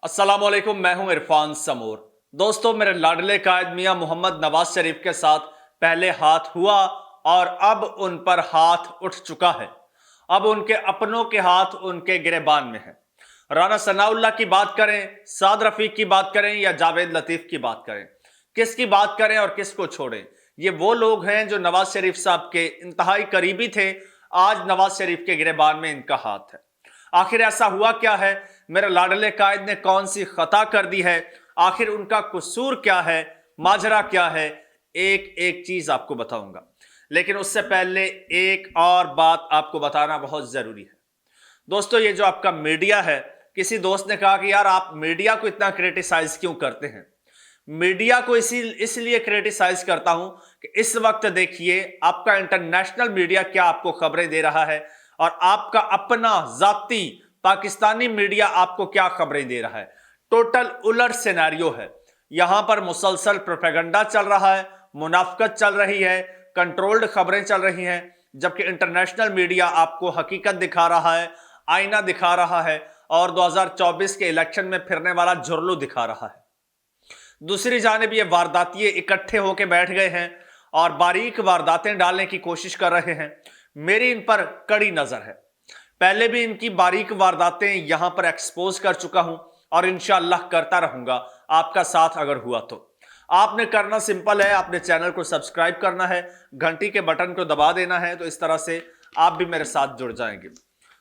अस्सलामुअलैकुम, मैं हूं इरफान समूर। दोस्तों, मेरे लाडले कायद मियां मोहम्मद नवाज शरीफ के साथ पहले हाथ हुआ और अब उन पर हाथ उठ चुका है। अब उनके अपनों के हाथ उनके गिरेबान में है। राना सनाउल्लाह की बात करें, साद रफीक की बात करें या जावेद लतीफ की बात करें, किसकी बात करें और किसको छोड़ें? ये वो लोग हैं जो नवाज शरीफ साहब के इंतहाई करीबी थे। आज नवाज शरीफ के गिरेबान में इनका हाथ है। आखिर ऐसा हुआ क्या है? मेरे लाडले कायद ने कौन सी खता कर दी है? आखिर उनका कसूर क्या है? माजरा क्या है? एक एक चीज आपको बताऊंगा, लेकिन उससे पहले एक और बात आपको बताना बहुत जरूरी है। दोस्तों, ये जो आपका मीडिया है, किसी दोस्त ने कहा कि यार आप मीडिया को इतना क्रिटिसाइज क्यों करते हैं? मीडिया को इसलिए क्रिटिसाइज करता हूं कि इस वक्त देखिए आपका इंटरनेशनल मीडिया क्या आपको खबरें दे रहा है और आपका अपना जाती पाकिस्तानी मीडिया आपको क्या खबरें दे रहा है। टोटल उलट सिनेरियो है। यहां पर मुसलसल प्रोपेगेंडा चल रहा है, मुनाफकत चल रही है, कंट्रोल्ड खबरें चल रही हैं, जबकि इंटरनेशनल मीडिया आपको हकीकत दिखा रहा है, आईना दिखा रहा है और 2024 के इलेक्शन में फिरने वाला झुर्लू दिखा रहा है। दूसरी जानिब ये वारदातिये इकट्ठे होकर बैठ गए हैं और बारीक वारदातें डालने की कोशिश कर रहे हैं। मेरी इन पर कड़ी नजर है। पहले भी इनकी बारीक वारदातें यहां पर एक्सपोज कर चुका हूं और इंशाअल्लाह करता रहूंगा, आपका साथ अगर हुआ तो। आपने करना सिंपल है, आपने चैनल को सब्सक्राइब करना है, घंटी के बटन को दबा देना है, तो इस तरह से आप भी मेरे साथ जुड़ जाएंगे।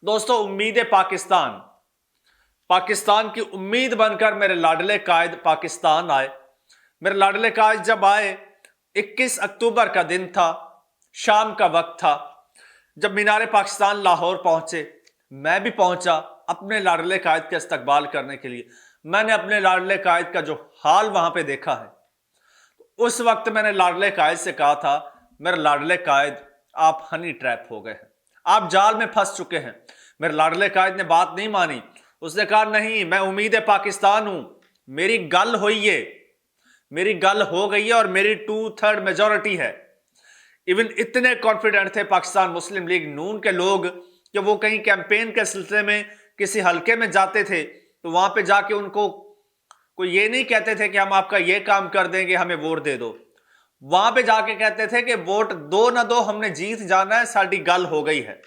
दोस्तों, उम्मीद पाकिस्तान पाकिस्तान की उम्मीद बनकर मेरे लाडले कायद पाकिस्तान आए। मेरे लाडले कायद जब आए, 21 अक्टूबर का दिन था, शाम का वक्त था, जब मीनार पाकिस्तान लाहौर पहुंचे। मैं भी पहुंचा अपने लाडले कायद के इस्तकबाल करने के लिए। मैंने अपने लाडले कायद का जो हाल वहां पे देखा है, उस वक्त मैंने लाडले कायद से कहा था, मेरे लाडले कायद आप हनी ट्रैप हो गए हैं, आप जाल में फंस चुके हैं। मेरे लाडले कायद ने बात नहीं मानी। उसने कहा नहीं, मैं उम्मीद पाकिस्तान हूं, मेरी गल हुई है, मेरी गल हो गई है और मेरी 2/3 मेजोरिटी है। इवन इतने कॉन्फिडेंट थे पाकिस्तान मुस्लिम लीग नून के लोग कि वो कहीं कैंपेन के सिलसिले में किसी हलके में जाते थे तो वहां पे जाके उनको कोई ये नहीं कहते थे कि हम आपका ये काम कर देंगे, हमें वोट दे दो। वहां पे जाके कहते थे कि वोट दो ना दो, हमने जीत जाना है, साड़ी गल हो गई है।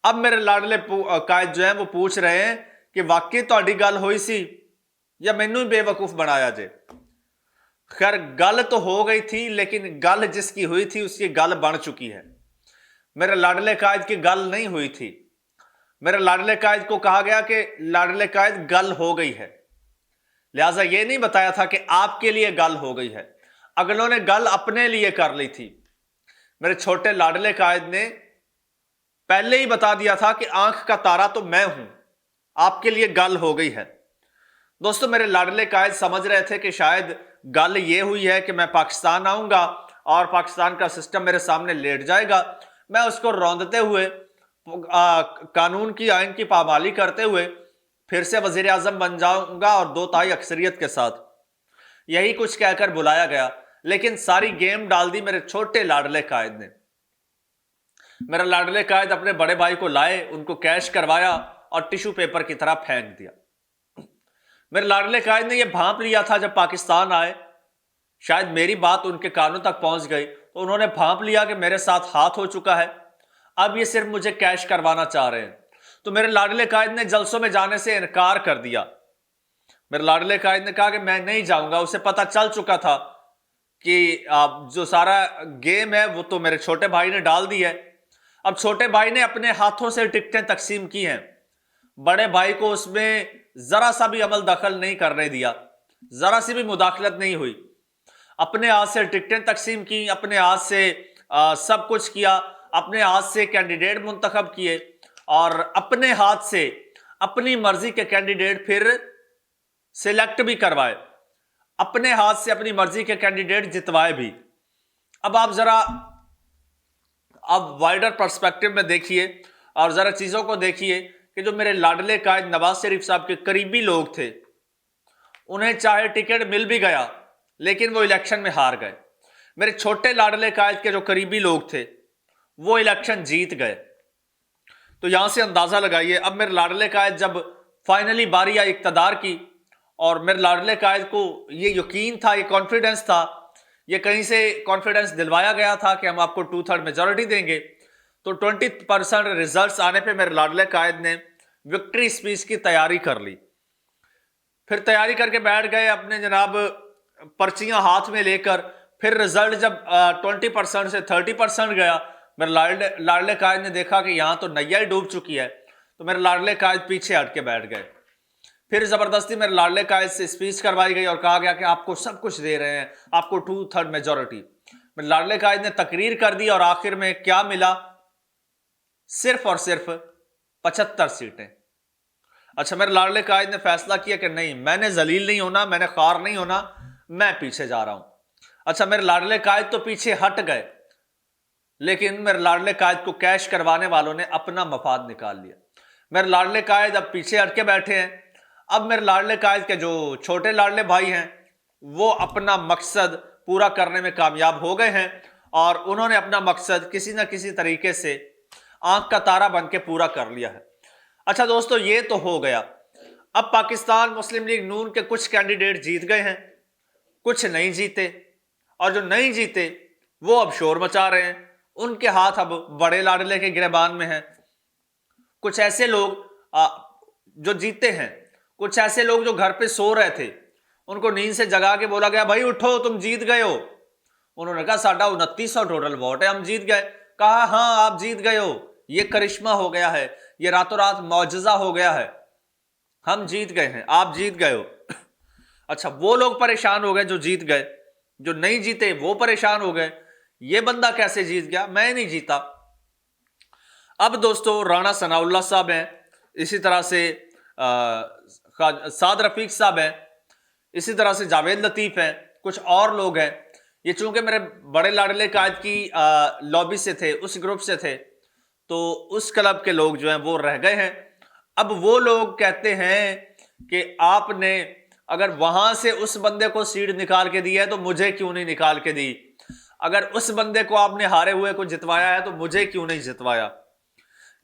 अब मेरे लाडले कायद जो है वो पूछ रहे हैं कि वाकई ਤੁਹਾਡੀ गल हुई सी या मैनू ही बेवकूफ बनाया जे। खैर, गल तो हो गई थी, लेकिन गल जिसकी हुई थी उसकी गल बन चुकी है। मेरे लाडले कायद की गल नहीं हुई थी। मेरे लाडले कायद को कहा गया कि लाडले कायद गल हो गई है, लिहाजा यह नहीं बताया था कि आपके लिए गल हो गई है। अगलों ने गल अपने लिए कर ली थी। मेरे छोटे लाडले कायद ने पहले ही बता दिया था कि आंख का तारा तो मैं हूं, आपके लिए गल हो गई है। दोस्तों, मेरे लाडले कायद समझ रहे थे कि शायद गल ये हुई है कि मैं पाकिस्तान आऊंगा और पाकिस्तान का सिस्टम मेरे सामने लेट जाएगा, मैं उसको रौंदते हुए कानून की, आइन की पामाली करते हुए फिर से वजीर आजम बन जाऊंगा और 2/3 अक्सरियत के साथ। यही कुछ कहकर बुलाया गया, लेकिन सारी गेम डाल दी मेरे छोटे लाडले कायद ने। मेरा लाडले कायद अपने बड़े भाई को लाए, उनको कैश करवाया और टिश्यू पेपर की तरह फेंक दिया। मेरे लाडले कायद ने यह भांप लिया था जब पाकिस्तान आए, शायद मेरी बात उनके कानों तक पहुंच गई तो उन्होंने भांप लिया कि मेरे साथ हाथ हो चुका है, अब ये सिर्फ मुझे कैश करवाना चाह रहे हैं। तो मेरे लाडले कायद ने जलसों में जाने से इनकार कर दिया। मेरे लाडले कायद ने कहा कि मैं नहीं जाऊंगा। उसे पता चल चुका था कि जो सारा गेम है वो तो मेरे छोटे भाई ने डाल दी है। अब छोटे भाई ने अपने हाथों से टिकटें तकसीम की हैं, बड़े भाई को उसमें जरा सा भी अमल दखल नहीं करने दिया, जरा सी भी मुदाखलत नहीं हुई। अपने हाथ से टिकटें तकसीम की, अपने हाथ से सब कुछ किया, अपने हाथ से कैंडिडेट मुंतखब किए और अपने हाथ से अपनी मर्जी के कैंडिडेट फिर सिलेक्ट भी करवाए, अपने हाथ से अपनी मर्जी के कैंडिडेट जितवाए भी। अब आप जरा वाइडर पर्सपेक्टिव में देखिए और जरा चीजों को देखिए कि जो मेरे लाडले कायद नवाज शरीफ साहब के करीबी लोग थे, उन्हें चाहे टिकट मिल भी गया लेकिन वो इलेक्शन में हार गए। मेरे छोटे लाडले कायद के जो करीबी लोग थे वो इलेक्शन जीत गए। तो यहां से अंदाजा लगाइए, अब मेरे लाडले कायद जब فائنلی باری آئی اقتدار کی، اور میرے لاڈلے قائد کو یہ یقین تھا، یہ کانفیڈنس تھا، یہ کہیں سے کانفیڈنس دلوایا گیا تھا کہ ہم آپ کو 2/3 میجورٹی دیں گے. تو 20% ریزلٹس آنے پہ میرے لاڈلے قائد نے وکٹری اسپیچ کی تیاری کر لی. پھر تیاری کر کے بیٹھ گئے اپنے جناب پرچیاں ہاتھ میں لے کر. پھر رزلٹ جب 20% سے 30% گیا، میرے لاڈلے قائد نے دیکھا کہ یہاں تو نیا ہی ڈوب چکی ہے، تو میرے لاڈلے قائد پیچھے ہٹ کے بیٹھ گئے. پھر زبردستی میرے لاڈلے قائد سے اسپیچ کروائی گئی اور کہا گیا کہ آپ کو سب کچھ دے رہے ہیں، آپ کو 2/3 میجورٹی. میرے لاڈلے قائد نے تقریر کر دی اور آخر میں کیا ملا؟ صرف اور صرف 75 سیٹیں. اچھا، میرے لاڈلے قائد نے فیصلہ کیا کہ نہیں، میں نے ذلیل نہیں ہونا، میں نے خوار نہیں ہونا، میں پیچھے جا رہا ہوں. اچھا، میرے لاڈلے قائد تو پیچھے ہٹ گئے، لیکن میرے لاڈلے قائد کو کیش کروانے والوں نے اپنا مفاد نکال لیا. میرے لاڈلے قائد اب پیچھے ہٹ کے بیٹھے ہیں. اب میرے لاڈلے قائد کے جو چھوٹے لاڈلے بھائی ہیں وہ اپنا مقصد پورا کرنے میں کامیاب ہو گئے ہیں، اور انہوں نے اپنا مقصد کسی نہ کسی طریقے سے آنکھ کا تارا بن کے پورا کر لیا ہے. اچھا دوستو، یہ تو ہو گیا. اب پاکستان مسلم لیگ نون کے کچھ کینڈیڈیٹ جیت گئے ہیں، کچھ نہیں جیتے، اور جو نہیں جیتے وہ اب شور مچا رہے ہیں. ان کے ہاتھ اب بڑے لاڈلے کے گریبان میں ہیں. کچھ ایسے لوگ جو جیتے ہیں، کچھ ایسے لوگ جو گھر پہ سو رہے تھے، ان کو نیند سے جگا کے بولا گیا بھائی اٹھو، تم جیت گئے ہو. انہوں نے کہا ساڈا 2900 ٹوٹل ووٹ ہے، ہم جیت گئے. کہا ہاں آپ جیت گئے ہو، یہ کرشمہ ہو گیا ہے، یہ راتوں رات معجزہ ہو گیا ہے، ہم جیت گئے ہیں، آپ جیت گئے ہو. اچھا، وہ لوگ پریشان ہو گئے جو جیت گئے، جو نہیں جیتے وہ پریشان ہو گئے، یہ بندہ کیسے جیت گیا، میں نہیں جیتا. اب دوستو رانا ثناء اللہ صاحب ہیں، اسی طرح سے سعد رفیق صاحب ہیں، اسی طرح سے جاوید لطیف ہیں، کچھ اور لوگ ہیں. یہ چونکہ میرے بڑے لاڈلے قائد کی لابی سے تھے، اس گروپ سے تھے، تو اس کلب کے لوگ جو ہیں وہ رہ گئے ہیں. اب وہ لوگ کہتے ہیں کہ آپ نے اگر وہاں سے اس بندے کو سیٹ نکال کے دی ہے تو مجھے کیوں نہیں نکال کے دی؟ اگر اس بندے کو آپ نے ہارے ہوئے کو جتوایا ہے تو مجھے کیوں نہیں جتوایا؟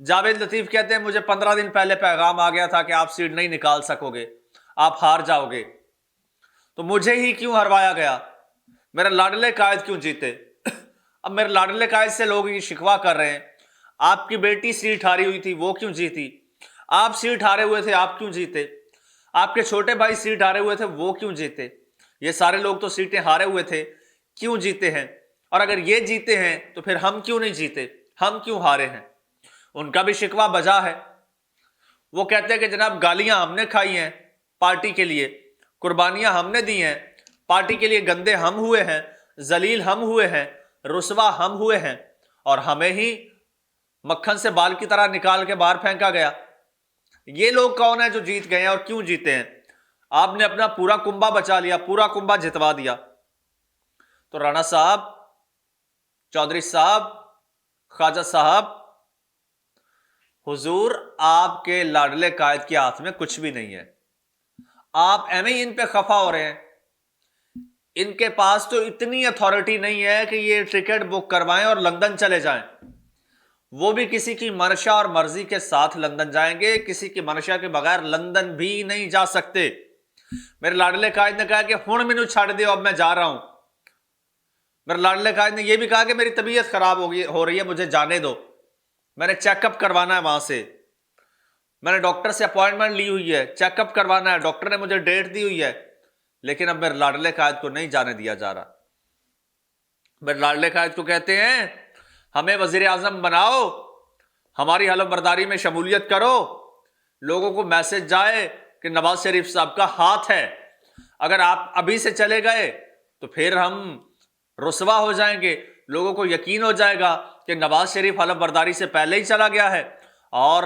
جاوید لطیف کہتے ہیں مجھے 15 دن پہلے پیغام آ گیا تھا کہ آپ سیٹ نہیں نکال سکو گے، آپ ہار جاؤ گے، تو مجھے ہی کیوں ہروایا گیا؟ میرے لاڈلے قائد کیوں جیتے؟ اب میرے لاڈلے قائد سے لوگ یہ شکوہ کر رہے ہیں آپ کی بیٹی سیٹ ہاری ہوئی تھی، وہ کیوں جیتی؟ آپ سیٹ ہارے ہوئے تھے، آپ کیوں جیتے؟ آپ کے چھوٹے بھائی سیٹ ہارے ہوئے تھے، وہ کیوں جیتے؟ یہ سارے لوگ تو سیٹیں ہارے ہوئے تھے، کیوں جیتے ہیں؟ اور اگر یہ جیتے ہیں تو پھر ہم کیوں نہیں جیتے، ہم کیوں ہارے ہیں؟ ان کا بھی شکوہ بجا ہے. وہ کہتے ہیں کہ جناب گالیاں ہم نے کھائی ہیں پارٹی کے لیے، قربانیاں ہم نے دی ہیں پارٹی کے لیے، گندے ہم ہوئے ہیں، ذلیل ہم ہوئے ہیں، رسوا ہم ہوئے ہیں، اور ہمیں ہی مکھن سے بال کی طرح نکال کے باہر پھینکا گیا. یہ لوگ کون ہیں جو جیت گئے ہیں اور کیوں جیتے ہیں؟ آپ نے اپنا پورا کنبا بچا لیا، پورا کنبا جتوا دیا. تو رانا صاحب، چودھری صاحب، خواجہ صاحب، حضور آپ کے لاڈلے قائد کے ہاتھ میں کچھ بھی نہیں ہے. آپ ایویں ہی ان پہ خفا ہو رہے ہیں. ان کے پاس تو اتنی اتھارٹی نہیں ہے کہ یہ ٹکٹ بک کروائیں اور لندن چلے جائیں. وہ بھی کسی کی منشا اور مرضی کے ساتھ لندن جائیں گے، کسی کی منشا کے بغیر لندن بھی نہیں جا سکتے. میرے لاڈلے قائد نے کہا کہ ہن مینوں چھڈ دیو، اب میں جا رہا ہوں. میرے لاڈلے قائد نے یہ بھی کہا کہ میری طبیعت خراب ہو رہی ہے، مجھے جانے دو، میں نے چیک اپ کروانا ہے، وہاں سے میں نے ڈاکٹر سے اپوائنٹمنٹ لی ہوئی ہے، چیک اپ کروانا ہے، ڈاکٹر نے مجھے ڈیٹ دی ہوئی ہے. لیکن اب میرے لاڈلے قائد کو نہیں جانے دیا جا رہا. میرے لاڈلے قائد کو کہتے ہیں ہمیں وزیر اعظم بناؤ، ہماری حلف برداری میں شمولیت کرو، لوگوں کو میسج جائے کہ نواز شریف صاحب کا ہاتھ ہے. اگر آپ ابھی سے چلے گئے تو پھر ہم رسوا ہو جائیں گے، لوگوں کو یقین ہو جائے گا کہ نواز شریف حلف برداری سے پہلے ہی چلا گیا ہے، اور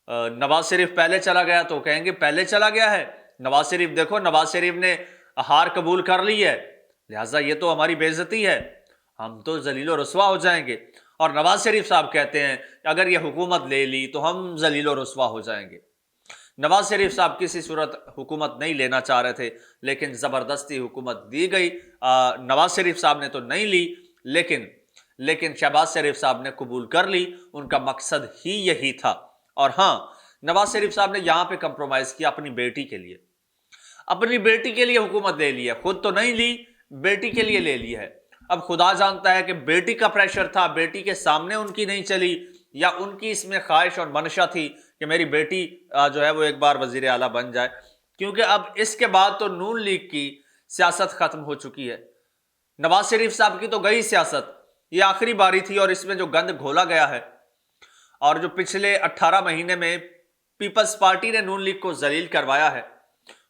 نواز شریف پہلے چلا گیا تو کہیں گے پہلے چلا گیا ہے. نواز شریف دیکھو، نواز شریف نے ہار قبول کر لی ہے، لہٰذا یہ تو ہماری بے عزتی ہے، ہم تو ذلیل و رسوا ہو جائیں گے. اور نواز شریف صاحب کہتے ہیں کہ اگر یہ حکومت لے لی تو ہم ذلیل و رسوا ہو جائیں گے. نواز شریف صاحب کسی صورت حکومت نہیں لینا چاہ رہے تھے، لیکن زبردستی حکومت دی گئی. نواز شریف صاحب نے تو نہیں لی، لیکن شہباز شریف صاحب نے قبول کر لی. ان کا مقصد ہی یہی تھا. اور ہاں، नवाज शरीफ साहब ने यहां पे कंप्रोमाइज किया अपनी बेटी के लिए, अपनी बेटी के लिए हुकूमत ले ली है, खुद तो नहीं ली, बेटी के लिए ले ली है। अब खुदा जानता है कि बेटी का प्रेशर था, बेटी के सामने उनकी नहीं चली, या उनकी इसमें ख्वाहिश और मनशा थी कि मेरी बेटी जो है वो एक बार वजीर आला बन जाए, क्योंकि अब इसके बाद तो नून लीग की सियासत खत्म हो चुकी है। नवाज शरीफ साहब की तो गई सियासत, ये आखिरी बारी थी, और इसमें जो गंद घोला गया है, और जो पिछले 18 महीने में पीपल्स पार्टी ने नून लीग को जलील करवाया है,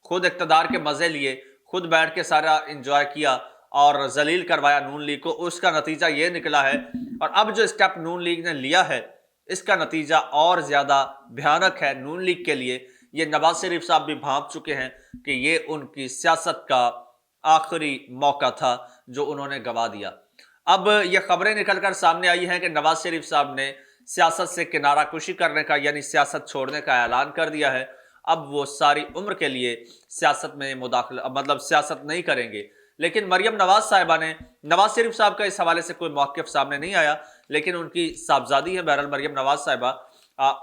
खुद इक्तदार के मजे लिए, खुद बैठ के सारा एंजॉय किया और जलील करवाया नून लीग को, उसका नतीजा ये निकला है। और अब जो स्टेप नून लीग ने लिया है, इसका नतीजा और ज्यादा भयानक है नून लीग के लिए। ये नवाज शरीफ साहब भी भांप चुके हैं कि ये उनकी सियासत का आखिरी मौका था जो उन्होंने गवा दिया। अब ये खबरें निकलकर सामने आई हैं कि नवाज शरीफ साहब ने सियासत से किनारा कुशी करने का, यानी सियासत छोड़ने का ऐलान कर दिया है। अब वो सारी उम्र के लिए सियासत में मुदाखला, मतलब सियासत नहीं करेंगे। लेकिन मरियम नवाज साहिबा ने, नवाज शरीफ साहब का इस हवाले से कोई मौक़िफ़ सामने नहीं आया, लेकिन उनकी साहबजादी है बहरहाल मरियम नवाज साहिबा,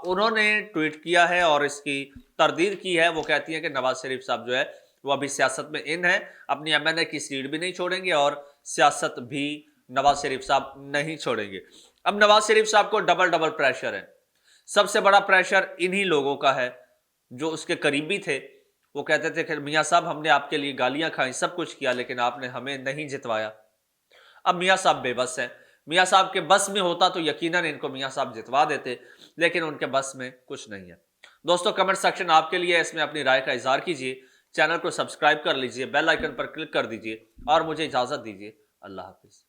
उन्होंने ट्वीट किया है और इसकी तरदीद की है। वो कहती हैं कि नवाज शरीफ साहब जो है वो अभी सियासत में इन है, अपनी एमएनए की सीट भी नहीं छोड़ेंगे और सियासत भी नवाज शरीफ साहब नहीं छोड़ेंगे। अब नवाज शरीफ साहब को डबल डबल प्रेशर है। सबसे बड़ा प्रेशर इन्हीं लोगों का है जो उसके करीबी थे। वो कहते थे कि मियाँ साहब हमने आपके लिए गालियां खाई, सब कुछ किया, लेकिन आपने हमें नहीं जितवाया। अब मियाँ साहब बेबस हैं। मियाँ साहब के बस में होता तो यकीनन इनको मियाँ साहब जितवा देते, लेकिन उनके बस में कुछ नहीं है। दोस्तों, कमेंट सेक्शन आपके लिए है, इसमें अपनी राय का इजहार कीजिए, चैनल को सब्सक्राइब कर लीजिए, बेल आइकन पर क्लिक कर दीजिए और मुझे इजाजत दीजिए। अल्लाह हाफिज।